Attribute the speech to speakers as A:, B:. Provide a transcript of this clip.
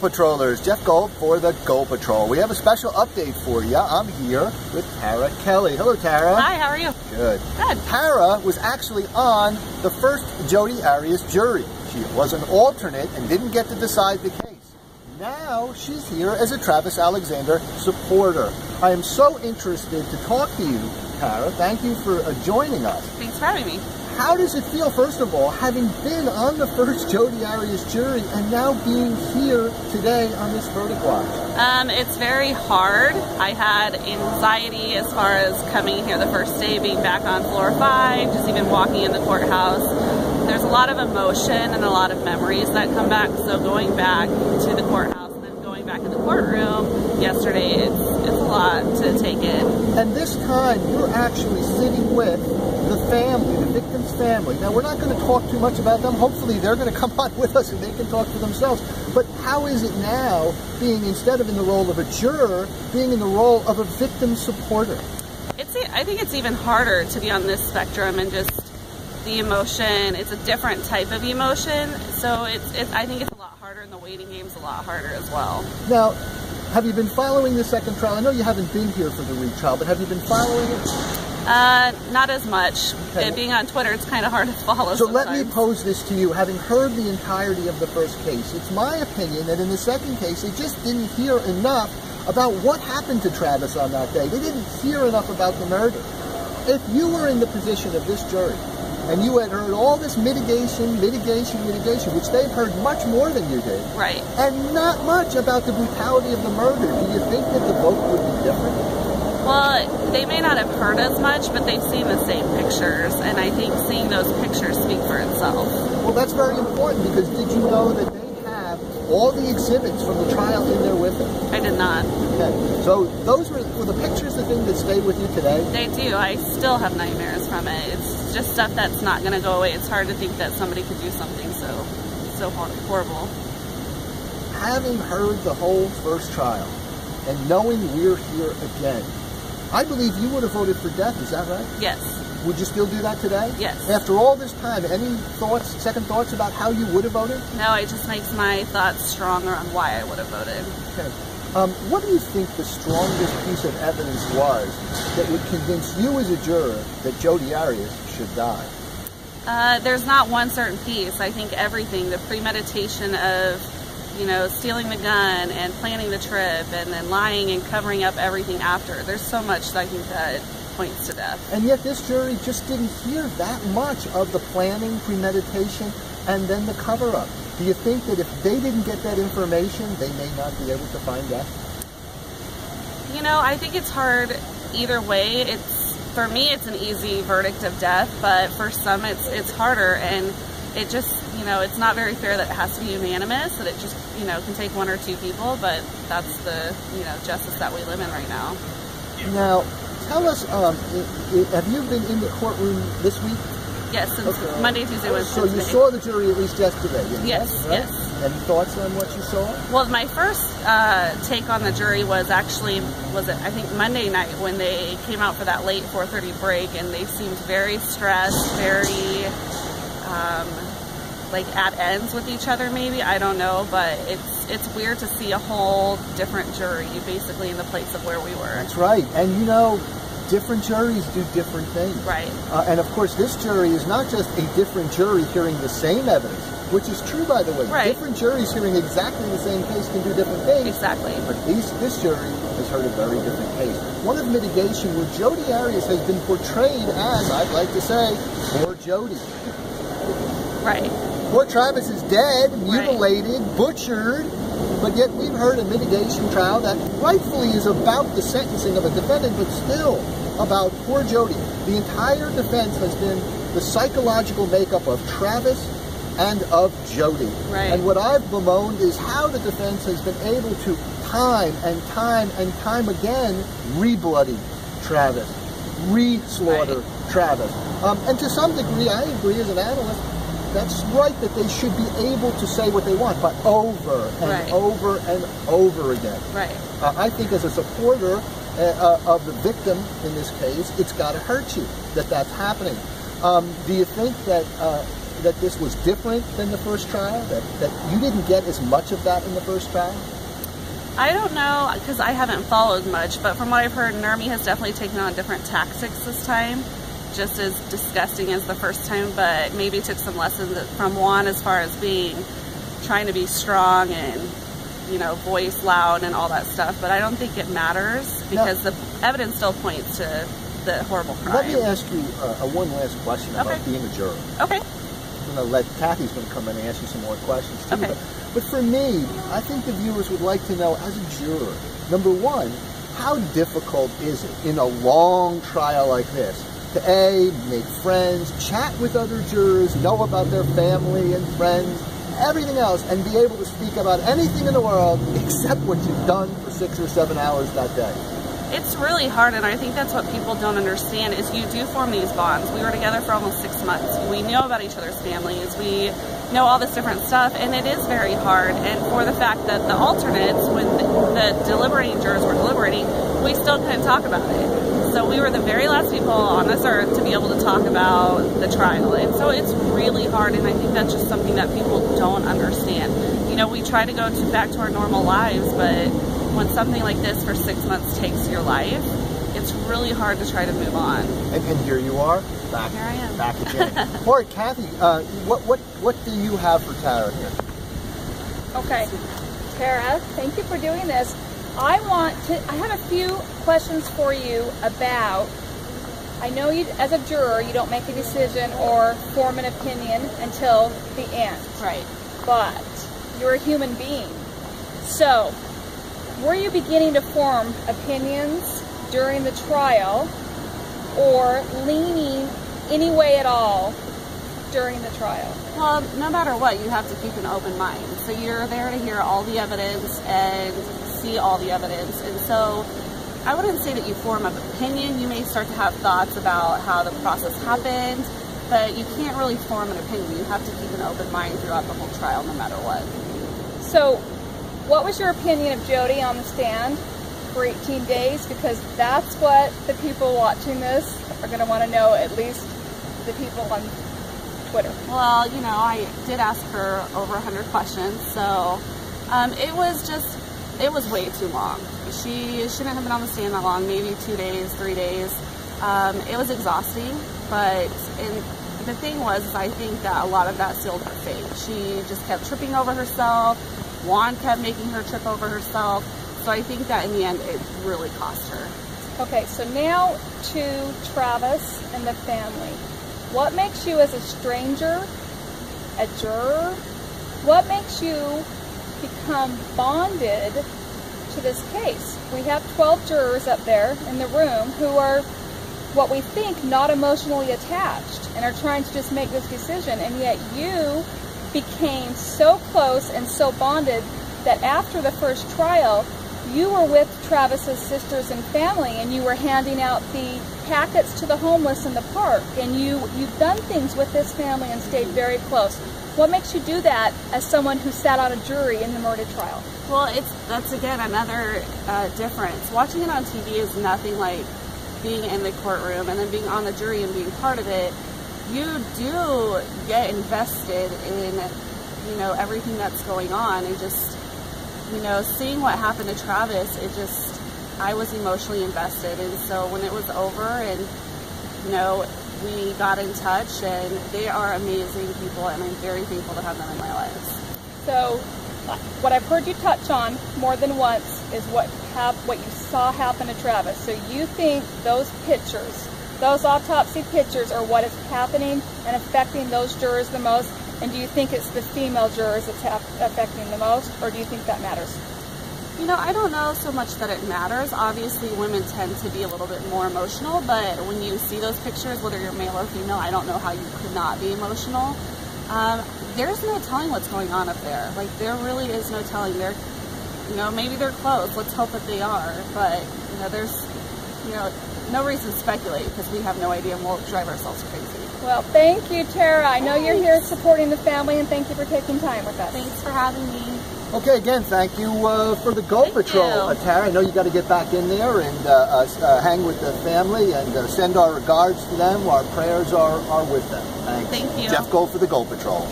A: Patrollers, Jeff Gold for the Gold Patrol. We have a special update for you. I'm here with Tara Kelley. Hello, Tara.
B: Hi, how are you?
A: Good.
B: Good.
A: Tara was actually on the first Jodi Arias jury. She was an alternate and didn't get to decide the case. Now she's here as a Travis Alexander supporter. I am so interested to talk to you, Tara. Thank you for joining us.
B: Thanks for having me.
A: How does it feel, first of all, having been on the first Jodi Arias jury and now being here today on this verdict watch?
B: It's very hard. I had anxiety as far as coming here the first day, being back on floor 5, just even walking in the courthouse. There's a lot of emotion and a lot of memories that come back, so going back to the courthouse and then going back in the courtroom yesterday, it's a lot to take in.
A: And this time, you're actually sitting with the family, the victim's family. Now, we're not going to talk too much about them. Hopefully, they're going to come on with us and they can talk for themselves. But how is it now, being, instead of in the role of a juror, being in the role of a victim supporter?
B: I think it's even harder to be on this spectrum and just the emotion. It's a different type of emotion. So I think it's a lot harder, and the waiting game's a lot harder as well.
A: Now, have you been following the second trial? I know you haven't been here for the retrial, but have you been following it?
B: Not as much.
A: Okay.
B: Being on Twitter, it's kind of hard to follow.
A: So
B: sometimes.
A: let me pose this to you. Having heard the entirety of the first case, it's my opinion that in the second case, they just didn't hear enough about what happened to Travis on that day. They didn't hear enough about the murder. If you were in the position of this jury, and you had heard all this mitigation, which they've heard much more than you did.
B: Right.
A: And not much about the brutality of the murder. Do you think that the vote would be different?
B: Well, they may not have heard as much, but they've seen the same pictures, and I think seeing those pictures speak for itself.
A: Well, that's very important, because did you know that they have all the exhibits from the trial in there with them?
B: I did not.
A: Okay. So those were the pictures, the thing that stayed with you today?
B: They do. I still have nightmares from it. It's just stuff that's not going to go away. It's hard to think that somebody could do something so horrible.
A: Having heard the whole first trial and knowing we're here again, I believe you would have voted for death. Is that right?
B: Yes.
A: Would you still do that today?
B: Yes.
A: After all this time, any thoughts, second thoughts about how you would have voted?
B: No, it just makes my thoughts stronger on why I would have voted.
A: Okay. What do you think the strongest piece of evidence was that would convince you as a juror that Jodi Arias should die?
B: There's not one certain piece. I think everything, the premeditation of, stealing the gun and planning the trip and then lying and covering up everything after. There's so much that I think that points to death.
A: And yet this jury just didn't hear that much of the planning, premeditation, and then the cover-up. Do you think that if they didn't get that information, they may not be able to find death?
B: I think it's hard either way. For me, it's an easy verdict of death, but for some, it's harder, and it just, it's not very fair that it has to be unanimous, that it just, can take one or two people, but that's the, justice that we live in right now.
A: Now, tell us, have you been in the courtroom this week?
B: Yes, since Monday, Tuesday, Wednesday.
A: So you saw the jury at least yesterday?
B: Yes,
A: right?
B: yes.
A: Any thoughts on what you saw?
B: Well, my first take on the jury was I think Monday night when they came out for that late 4:30 break, and they seemed very stressed, very like at ends with each other maybe, I don't know, but it's weird to see a whole different jury basically in the place of where we were.
A: That's right, and different juries do different things.
B: Right.
A: And of course this jury is not just a different jury hearing the same evidence, which is true, by the way.
B: Right.
A: Different juries hearing exactly the same case can do different things.
B: Exactly.
A: But this jury has heard a very different case. One of mitigation where Jodi Arias has been portrayed as, I'd like to say, poor Jodi.
B: Right.
A: Poor Travis is dead, mutilated, butchered, but yet we've heard a mitigation trial that rightfully is about the sentencing of a defendant, but still about poor Jodi. The entire defense has been the psychological makeup of Travis and of Jodi.
B: Right.
A: And what I've bemoaned is how the defense has been able to time and time again re-bloody Travis, re-slaughter Travis. And to some degree, I agree as an analyst, that's right that they should be able to say what they want, but over and over and over again.
B: Right.
A: I think as a supporter of the victim in this case, it's got to hurt you that that's happening. Do you think that that this was different than the first trial, that you didn't get as much of that in the first trial?
B: I don't know, because I haven't followed much, but from what I've heard, Nurmi has definitely taken on different tactics this time. Just as disgusting as the first time, but maybe took some lessons from Juan as far as trying to be strong and, you know, voice loud and all that stuff. But I don't think it matters, because the evidence still points to the horrible crime.
A: Let me ask you one last question about being a juror.
B: Okay.
A: I'm going to let Cathy's going to come in and ask you some more questions too.
B: Okay.
A: But for me, I think the viewers would like to know, as a juror, number one, how difficult is it in a long trial like this to make friends, chat with other jurors, know about their family and friends, everything else, and be able to speak about anything in the world except what you've done for 6 or 7 hours that day?
B: It's really hard, and I think that's what people don't understand, is you do form these bonds. We were together for almost 6 months. We know about each other's families. We know all this different stuff, and it is very hard. And for the fact that the alternates, when the deliberating jurors were deliberating, we still couldn't talk about it. So we were the very last people on this earth to be able to talk about the trial. And so it's really hard, and I think that's just something that people don't understand. You know, we try to go back to our normal lives, but when something like this for 6 months takes your life, it's really hard to try to move on.
A: And here you are, back.
B: Here I am.
A: Back again. All right, Cathy, what do you have for Tara here?
C: Okay, Tara, thank you for doing this. I have a few questions for you about, I know you, as a juror, you don't make a decision or form an opinion until the end.
B: Right.
C: But you're a human being. So, were you beginning to form opinions during the trial, or leaning any way at all during the trial?
B: Well, no matter what, you have to keep an open mind. So you're there to hear all the evidence and see all the evidence. And so I wouldn't say that you form an opinion. You may start to have thoughts about how the process happened, but you can't really form an opinion. You have to keep an open mind throughout the whole trial, no matter what.
C: So, what was your opinion of Jodi on the stand for 18 days? Because that's what the people watching this are going to want to know, at least the people on Twitter.
B: Well, you know, I did ask her over 100 questions, so it was way too long. She shouldn't have been on the stand that long, maybe 2 days, 3 days. It was exhausting, but the thing was, I think that a lot of that sealed her fate. She just kept tripping over herself. Juan kept making her trip over herself. So I think that in the end, it really cost her.
C: Okay, so now to Travis and the family. What makes you, as a stranger, a juror, what makes you become bonded to this case? We have 12 jurors up there in the room who are, what we think, not emotionally attached and are trying to just make this decision, and yet you became so close and so bonded that after the first trial, you were with Travis's sisters and family, and you were handing out the packets to the homeless in the park, and you've done things with this family and stayed very close. What makes you do that as someone who sat on a jury in the murder trial?
B: Well, that's again another difference. Watching it on TV is nothing like being in the courtroom and then being on the jury and being part of it. You do get invested in, you know, everything that's going on, and just, you know, seeing what happened to Travis, I was emotionally invested. And so when it was over and, you know, we got in touch, and they are amazing people, and I'm very thankful to have them in my life.
C: So what I've heard you touch on more than once is what you saw happen to Travis. So you think those pictures, those autopsy pictures, are what is happening and affecting those jurors the most? And do you think it's the female jurors that's affecting the most, or do you think that matters?
B: You know, I don't know so much that it matters. Obviously, women tend to be a little bit more emotional, but when you see those pictures, whether you're male or female, I don't know how you could not be emotional. There's no telling what's going on up there. Like, there really is no telling. You know, maybe they're close. Let's hope that they are. But, you know, there's, you know, no reason to speculate, because we have no idea, and we'll drive ourselves crazy.
C: Well, thank you, Tara. I know you're here supporting the family, and thank you for taking time with us.
B: Thanks for having me.
A: Okay, again, thank you for the Gold Patrol, Tara. I know you got to get back in there and hang with the family and send our regards to them. Our prayers are with them. Thanks.
B: Thank you.
A: Jeff Gold for the Gold Patrol.